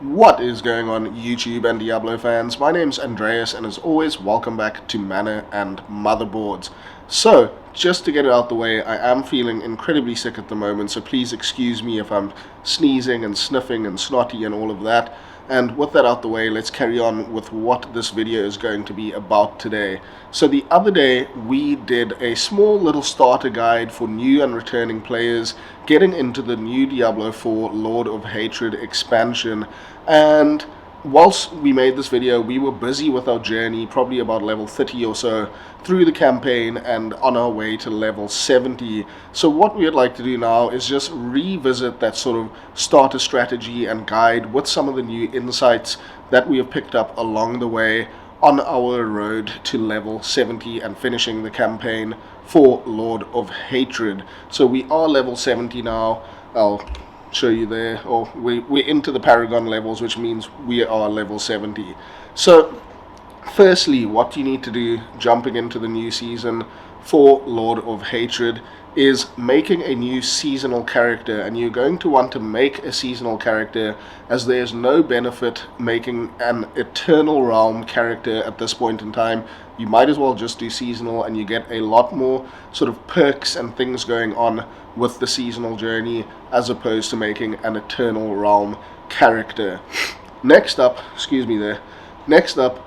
What is going on, YouTube and Diablo fans? My name's Andreas, and as always, welcome back to Mana and Motherboards. So, just to get it out the way, I am feeling incredibly sick at the moment, so please excuse me if I'm sneezing and sniffing and snotty and all of that. And with that out the way, let's carry on with what this video is going to be about today. So the other day, we did a small little starter guide for new and returning players getting into the new Diablo 4 Lord of Hatred expansion. And whilst we made this video, we were busy with our journey, probably about level 30 or so, through the campaign and on our way to level 70. So what we would like to do now is just revisit that sort of starter strategy and guide with some of the new insights that we have picked up along the way on our road to level 70 and finishing the campaign for Lord of Hatred. So we are level 70 now. I'll show you there, or we're into the Paragon levels, which means we are level 70. So firstly, what you need to do jumping into the new season for Lord of Hatred is making a new seasonal character, and you're going to want to make a seasonal character as there's no benefit making an Eternal Realm character at this point in time. You might as well just do seasonal, and you get a lot more sort of perks and things going on with the seasonal journey as opposed to making an Eternal Realm character. Next up,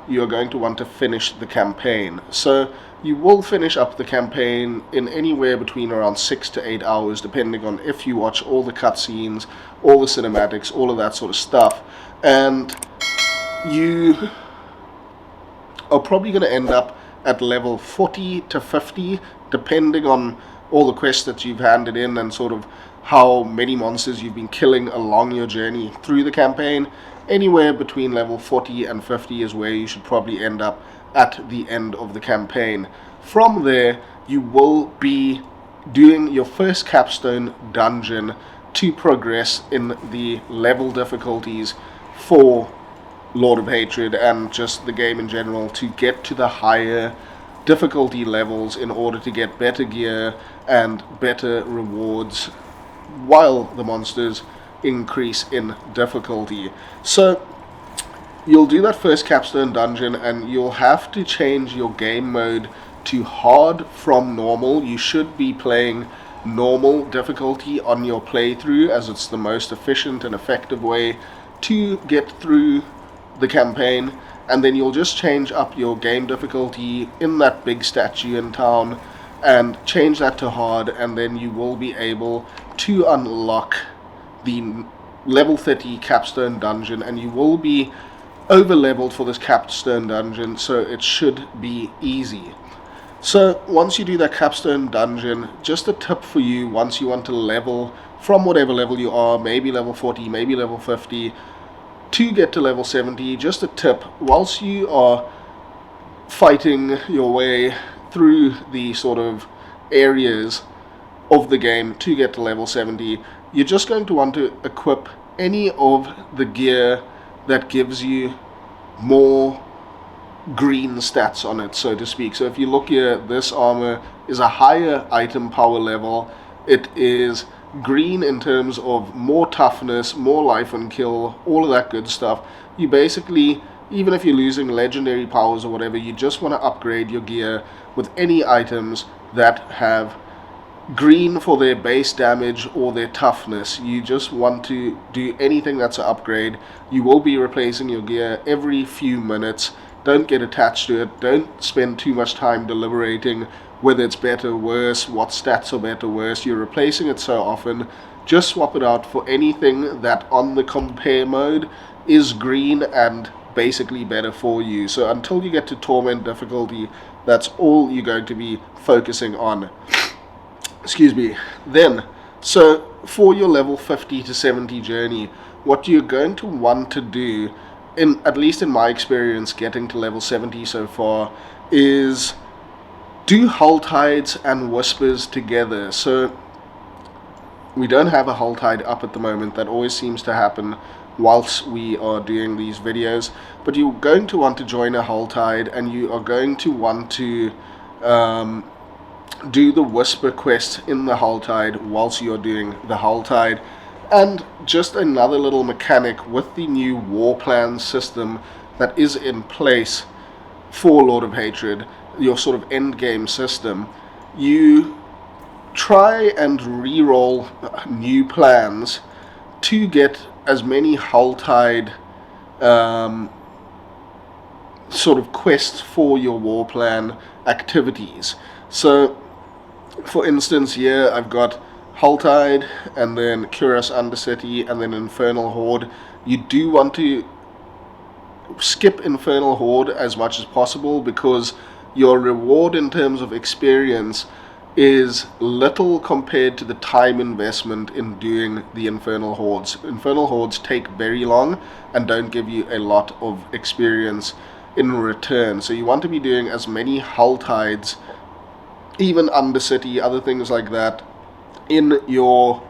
you're going to want to finish the campaign. So you will finish up the campaign in anywhere between around 6 to 8 hours, depending on if you watch all the cutscenes, all the cinematics, all of that sort of stuff. And you are probably going to end up at level 40 to 50, depending on all the quests that you've handed in and sort of how many monsters you've been killing along your journey through the campaign. Anywhere between level 40 and 50 is where you should probably end up at the end of the campaign. From there, you will be doing your first Capstone Dungeon to progress in the level difficulties for Lord of Hatred and just the game in general, to get to the higher difficulty levels in order to get better gear and better rewards while the monsters increase in difficulty. So you'll do that first Capstone Dungeon, and you'll have to change your game mode to hard from normal. You should be playing normal difficulty on your playthrough, as it's the most efficient and effective way to get through the campaign. And then you'll just change up your game difficulty in that big statue in town and change that to hard, and then you will be able to unlock the level 30 Capstone Dungeon, and you will be over leveled for this Capstone Dungeon, so it should be easy. So once you do that Capstone Dungeon, just a tip for you, once you want to level from whatever level you are, maybe level 40, maybe level 50, to get to level 70, just a tip, whilst you are fighting your way through the sort of areas of the game to get to level 70, you're just going to want to equip any of the gear that gives you more green stats on it, so to speak. So if you look here, this armor is a higher item power level. It is green in terms of more toughness, more life and kill, all of that good stuff. You basically, even if you're losing legendary powers or whatever, you just want to upgrade your gear with any items that have green for their base damage or their toughness. You just want to do anything that's an upgrade. You will be replacing your gear every few minutes. Don't get attached to it. Don't spend too much time deliberating whether it's better or worse, what stats are better or worse. You're replacing it so often. Just swap it out for anything that on the compare mode is green and basically better for you. So until you get to Torment difficulty, that's all you're going to be focusing on. Then, so for your level 50 to 70 journey, what you're going to want to do, at least in my experience getting to level 70 so far, is do Helltides and Whispers together. So we don't have a Helltide up at the moment. That always seems to happen whilst we are doing these videos, but you're going to want to join a Helltide, and you are going to want to do the Whisper quest in the Helltide whilst you're doing the Helltide. And just another little mechanic with the new war plan system that is in place for Lord of Hatred, your sort of end game system, you try and re-roll new plans to get as many Helltide sort of quests for your war plan activities. So, for instance, here I've got Helltide, and then Curious Undercity, and then Infernal Horde. You do want to skip Infernal Horde as much as possible, because your reward in terms of experience is little compared to the time investment in doing the Infernal Hordes. Infernal Hordes take very long and don't give you a lot of experience in return. So you want to be doing as many Helltides, even Undercity, other things like that, in your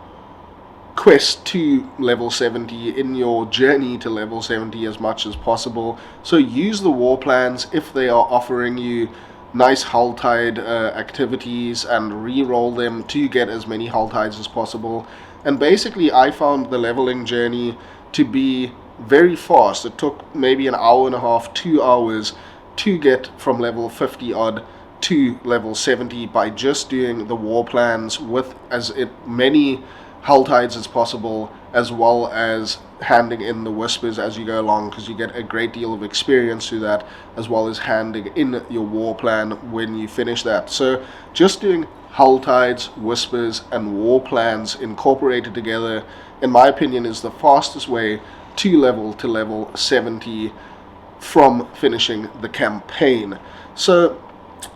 quest to level 70, in your journey to level 70 as much as possible. So use the war plans if they are offering you nice Helltide activities, and re-roll them to get as many Helltides as possible. And basically I found the leveling journey to be very fast. It took maybe an hour and a half, 2 hours to get from level 50 odd to level 70 by just doing the war plans with as many Helltides as possible, as well as handing in the whispers as you go along, because you get a great deal of experience through that, as well as handing in your war plan when you finish that. So just doing Helltides, whispers, and war plans incorporated together, in my opinion, is the fastest way to level 70 from finishing the campaign. So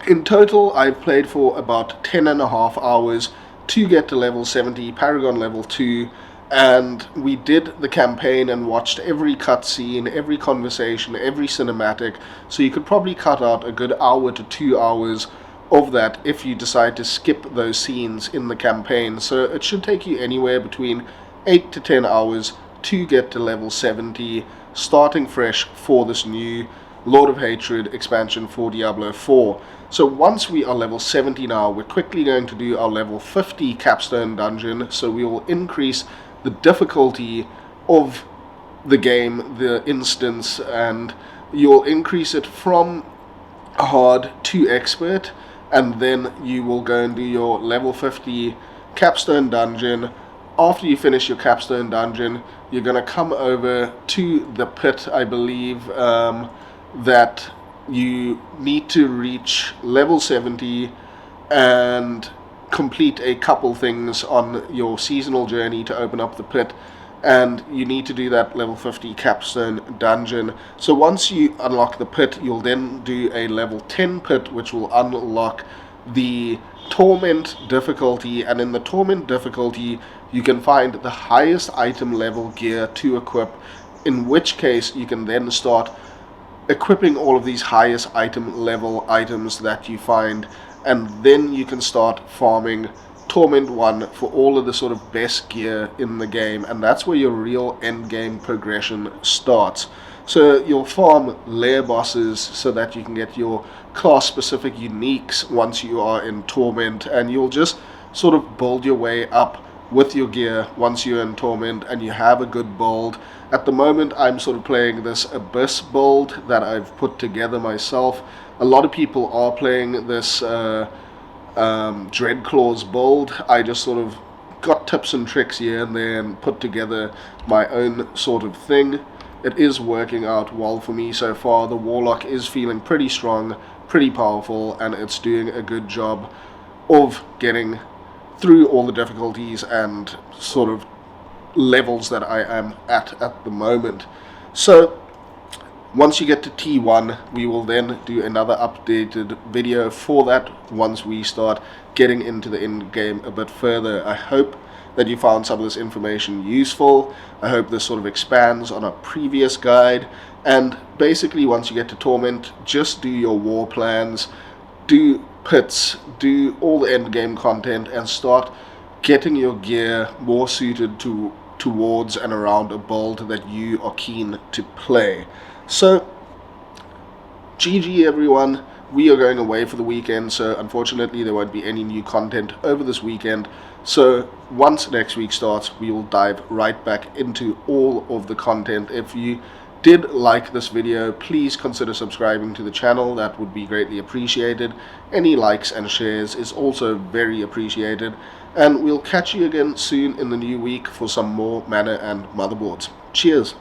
in total, I've played for about 10.5 hours to get to level 70, Paragon level 2, and we did the campaign and watched every cutscene, every conversation, every cinematic, so you could probably cut out a good hour to 2 hours of that if you decide to skip those scenes in the campaign. So it should take you anywhere between 8 to 10 hours to get to level 70, starting fresh for this new Lord of Hatred expansion for Diablo 4. So once we are level 70 now, we're quickly going to do our level 50 Capstone Dungeon, so we will increase the difficulty of the game, the instance, and you'll increase it from hard to expert, and then you will go and do your level 50 Capstone Dungeon. After you finish your Capstone Dungeon, you're going to come over to the pit, I believe, that you need to reach level 70 and complete a couple things on your seasonal journey to open up the pit, and you need to do that level 50 Capstone Dungeon. So once you unlock the pit, you'll then do a level 10 pit, which will unlock the Torment difficulty, and in the Torment difficulty you can find the highest item level gear to equip, in which case you can then start equipping all of these highest item level items that you find, and then you can start farming Torment 1 for all of the sort of best gear in the game, and that's where your real end game progression starts. So you'll farm lair bosses so that you can get your class specific uniques once you are in Torment, and you'll just sort of build your way up with your gear once you're in Torment and you have a good build. At the moment I'm sort of playing this Abyss build that I've put together myself. A lot of people are playing this Dreadclaws build. I just sort of got tips and tricks here and there and put together my own sort of thing. It is working out well for me so far. The Warlock is feeling pretty strong, pretty powerful, and it's doing a good job of getting through all the difficulties and sort of levels that I am at the moment. So once you get to T1, we will then do another updated video for that once we start getting into the end game a bit further. I hope that you found some of this information useful. I hope this sort of expands on a previous guide, and basically once you get to Torment, just do your war plans, do pits, do all the end game content, and start getting your gear more suited towards and around a build that you are keen to play. So GG everyone, we are going away for the weekend, so unfortunately there won't be any new content over this weekend. So once next week starts, we will dive right back into all of the content. If you did like this video, please consider subscribing to the channel. That would be greatly appreciated. Any likes and shares is also very appreciated. And we'll catch you again soon in the new week for some more Mana and Motherboards. Cheers!